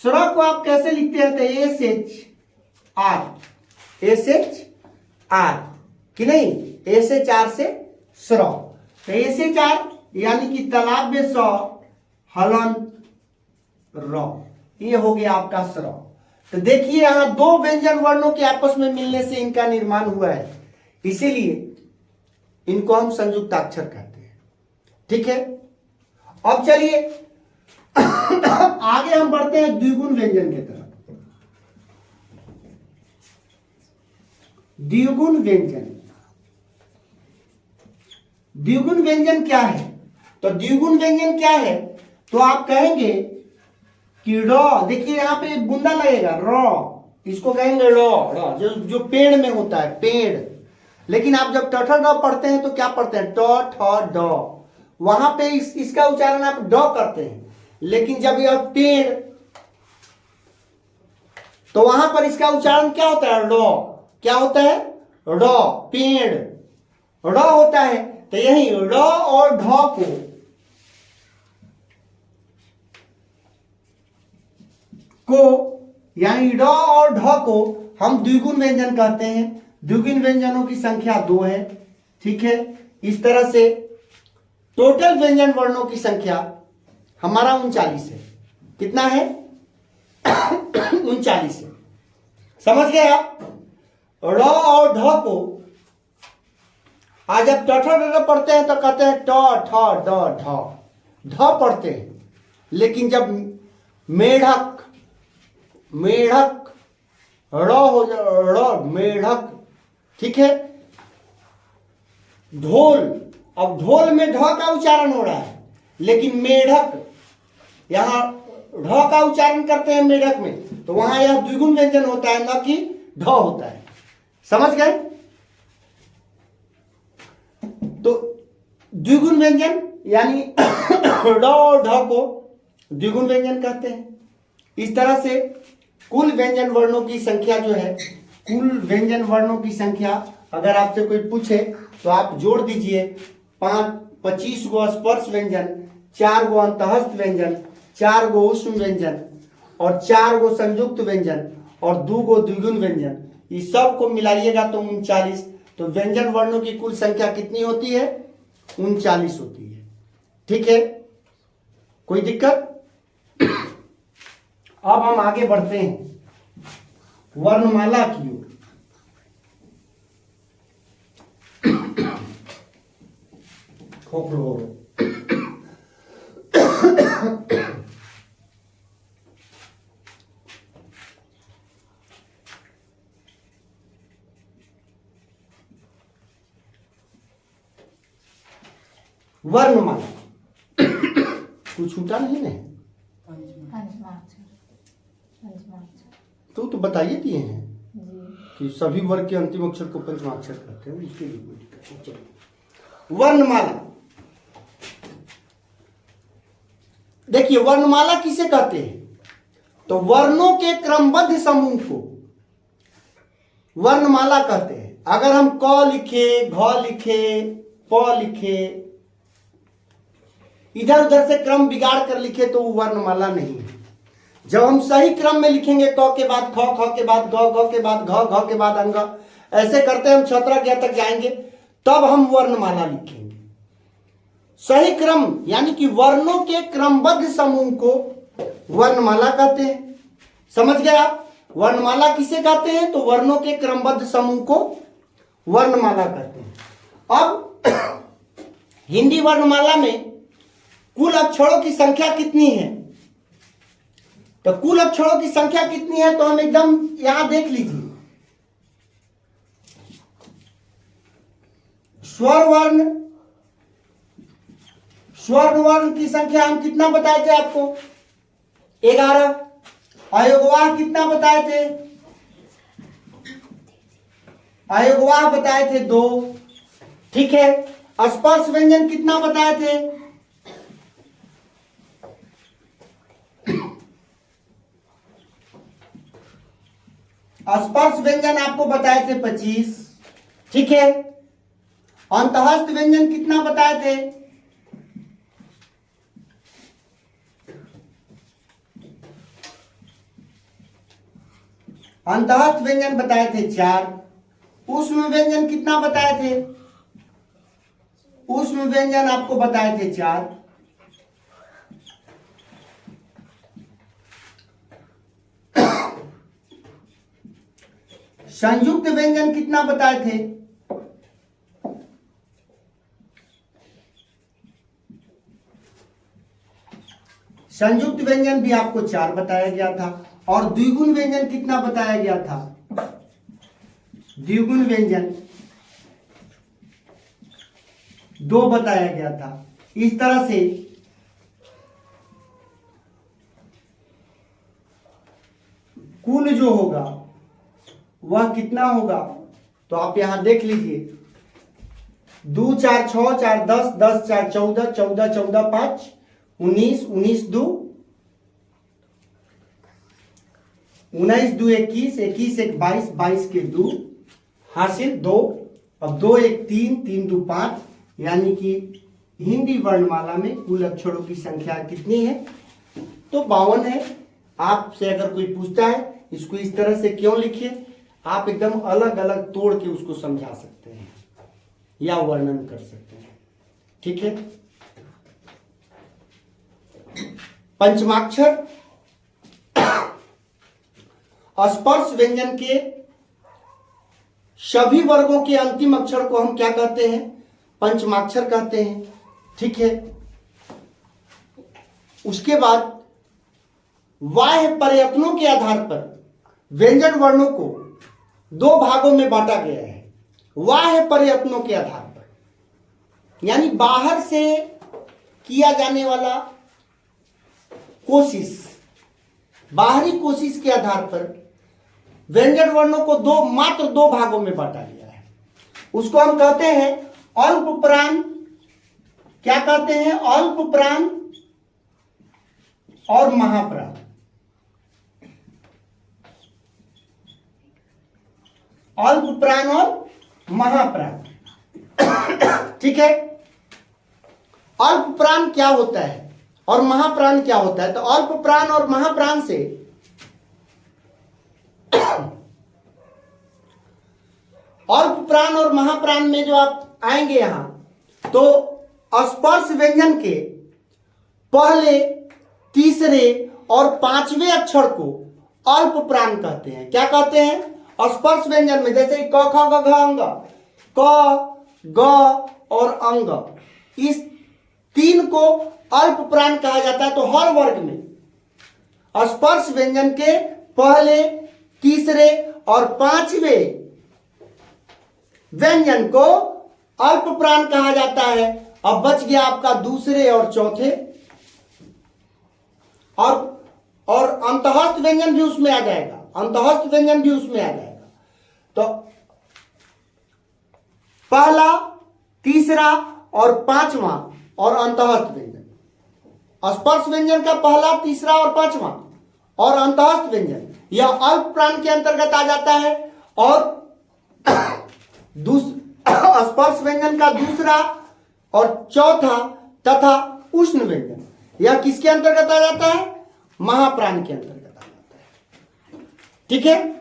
स्र को आप कैसे लिखते हैं? तो SHR, कि नहीं? SHR से स्र, तो SHR यानी कि तालाब में स हलंत र, ये हो गया आपका स्र। तो देखिए यहां दो व्यंजन वर्णों के आपस में मिलने से इनका निर्माण हुआ है, इसीलिए इनको हम संयुक्ताक्षर कहते हैं। ठीक है, अब चलिए आगे हम बढ़ते हैं द्विगुण व्यंजन की तरफ। द्विगुण व्यंजन, द्विगुण व्यंजन क्या है? तो द्विगुण व्यंजन क्या है? तो आप कहेंगे कि र, देखिए यहां पे बुंदा लगेगा र, इसको कहेंगे र, जो पेड़ में होता है, पेड़। लेकिन आप जब ट ठ ड पढ़ते हैं तो क्या पढ़ते हैं? ट ठ ड। वहां पे इसका उच्चारण आप ड करते हैं, लेकिन जब यह पेड़, तो वहां पर इसका उच्चारण क्या होता है? ड। क्या होता है? ड। पेड़ ड होता है। तो यही ड और ढ को यानी ड और ढ को हम द्विगुण व्यंजन कहते हैं। द्विगुण व्यंजनों की संख्या 2 है। ठीक है, इस तरह से टोटल व्यंजन वर्णों की संख्या हमारा 39 है। कितना है? 39 है। समझ गए आप? ड और ढ को आज जब ट ठ ड पढ़ते हैं तो कहते हैं ट ठ ड ढ, ढ पढ़ते हैं। लेकिन जब मेढक, मेढक ड़ हो जाए, ड़ मेढक। ठीक है, ढोल, अब ढोल में ढ का उच्चारण हो रहा है, लेकिन मेढक यहां ढ का उच्चारण करते हैं मेढक में, तो वहां यह द्विगुण व्यंजन होता है, न कि ढ होता है। समझ गए? तो द्विगुण व्यंजन यानी ड और ढ को द्विगुण व्यंजन कहते हैं। इस तरह से कुल व्यंजन वर्णों की संख्या जो है, कुल व्यंजन वर्णों की संख्या अगर आपसे कोई पूछे तो आप जोड़ दीजिए। 25 गो स्पर्श व्यंजन, 4 गो अंतःस्थ व्यंजन, 4 गो ऊष्म व्यंजन और 4 गो संयुक्त व्यंजन और 2 गो द्विगुण व्यंजन। इस सब को मिलाइएगा तो 39। तो व्यंजन वर्णों की कुल संख्या कितनी होती है? 39 होती है। ठीक है, कोई दिक्कत? अब हम आगे बढ़ते हैं वर्णमाला की ओर। खोखलो हो गए। वर्णमाला कुछ छूटा नहीं है? तो बताइए दिए हैं कि सभी वर्ग के अंतिम अक्षर को पंचमाक्षर कहते हैं, इसके लिए कोई दिक्कत नहीं। चलिए, वर्णमाला देखिए, वर्णमाला किसे कहते हैं? तो वर्णों के क्रमबद्ध समूह को वर्णमाला कहते हैं। अगर हम क लिखे, घ लिखे, प लिखे, इधर उधर से क्रम बिगाड़ कर लिखे तो वो वर्णमाला नहीं है। जब हम सही क्रम में लिखेंगे, क के बाद ख, ख के बाद ग, ग के बाद घ, घ के बाद अंग, ऐसे करते हम छत्रा ज्ञ तक जाएंगे, तब हम वर्णमाला लिखेंगे। सही क्रम यानी कि वर्णों के क्रमबद्ध समूह को वर्णमाला कहते हैं। समझ गए आप? वर्णमाला किसे कहते हैं? तो वर्णों के क्रमबद्ध समूह को वर्णमाला कहते हैं। अब हिंदी वर्णमाला में कुल अक्षरों की संख्या कितनी है? तो कुल अक्षरों की संख्या कितनी है तो हम एकदम यहां देख लीजिए। स्वर वर्ण की संख्या हम कितना बताए थे आपको? 11। अयोगवाह कितना बताए थे? अयोगवाह बताए थे 2। ठीक है, स्पर्श व्यंजन कितना बताए थे? स्पर्श व्यंजन आपको बताए थे 25। ठीक है, अंतःस्थ व्यंजन कितना बताए थे? अंतःस्थ व्यंजन बताए थे 4। ऊष्म व्यंजन कितना बताए थे? ऊष्म व्यंजन आपको बताए थे 4। संयुक्त व्यंजन कितना बताए थे? संयुक्त व्यंजन भी आपको 4 बताया गया था। और द्विगुण व्यंजन कितना बताया गया था? द्विगुण व्यंजन 2 बताया गया था। इस तरह से कुल जो होगा वह कितना होगा? तो आप यहां देख लीजिए, 2 4 6 4 10, 10 4 14, 14 14 5 19, 19 2 19 2 21, 21 1 22, 22 के 2 हासिल 2। अब 2 1 3, 3 2 5, यानी कि हिंदी वर्णमाला में कुल अक्षरों की संख्या कितनी है? तो 52 है। आपसे अगर कोई पूछता है इसको इस तरह से क्यों लिखे, आप एकदम अलग अलग तोड़ के उसको समझा सकते हैं या वर्णन कर सकते हैं। ठीक है। पंचमाक्षर स्पर्श व्यंजन के सभी वर्गों के अंतिम अक्षर को हम क्या कहते हैं? पंचमाक्षर कहते हैं। ठीक है। उसके बाद बाह्य प्रयत्नों के आधार पर व्यंजन वर्णों को 2 भागों में बांटा गया है। बाह्य प्रयत्नों के आधार पर, यानी बाहर से किया जाने वाला कोशिश, बाहरी कोशिश के आधार पर व्यंजन वर्णों को मात्र 2 भागों में बांटा गया है। उसको हम कहते हैं अल्प प्राण। क्या कहते हैं? अल्प प्राण और महाप्राण। अल्प प्राण और महाप्राण। ठीक है। अल्प प्राण क्या होता है और महाप्राण क्या होता है? तो अल्प प्राण और महाप्राण से अल्प प्राण और महाप्राण में जो आप आएंगे यहां, तो स्पर्श व्यंजन के पहले, तीसरे और 5वें अक्षर को अल्प प्राण कहते हैं। क्या कहते हैं? स्पर्श व्यंजन में जैसे क ख ग घ अंग, क ग और अंग, इस 3 को अल्प प्राण कहा जाता है। तो हर वर्ग में स्पर्श व्यंजन के पहले, तीसरे और 5वें व्यंजन को अल्प प्राण कहा जाता है। अब बच गया आपका दूसरे और चौथे, और अंतःस्थ व्यंजन भी उसमें आ जाएगा। अंतःस्थ व्यंजन भी उसमें आ जाएगा। तो पहला, तीसरा और 5वां और अंतःस्थ व्यंजन, स्पर्श व्यंजन का पहला, तीसरा और 5वां और अंतःस्थ व्यंजन, यह अल्प प्राण के अंतर्गत आ जाता है। और स्पर्श व्यंजन का दूसरा और चौथा तथा उष्ण व्यंजन, यह किसके अंतर्गत आ जाता है? महाप्राण के अंतर्गत आ जाता है। ठीक है।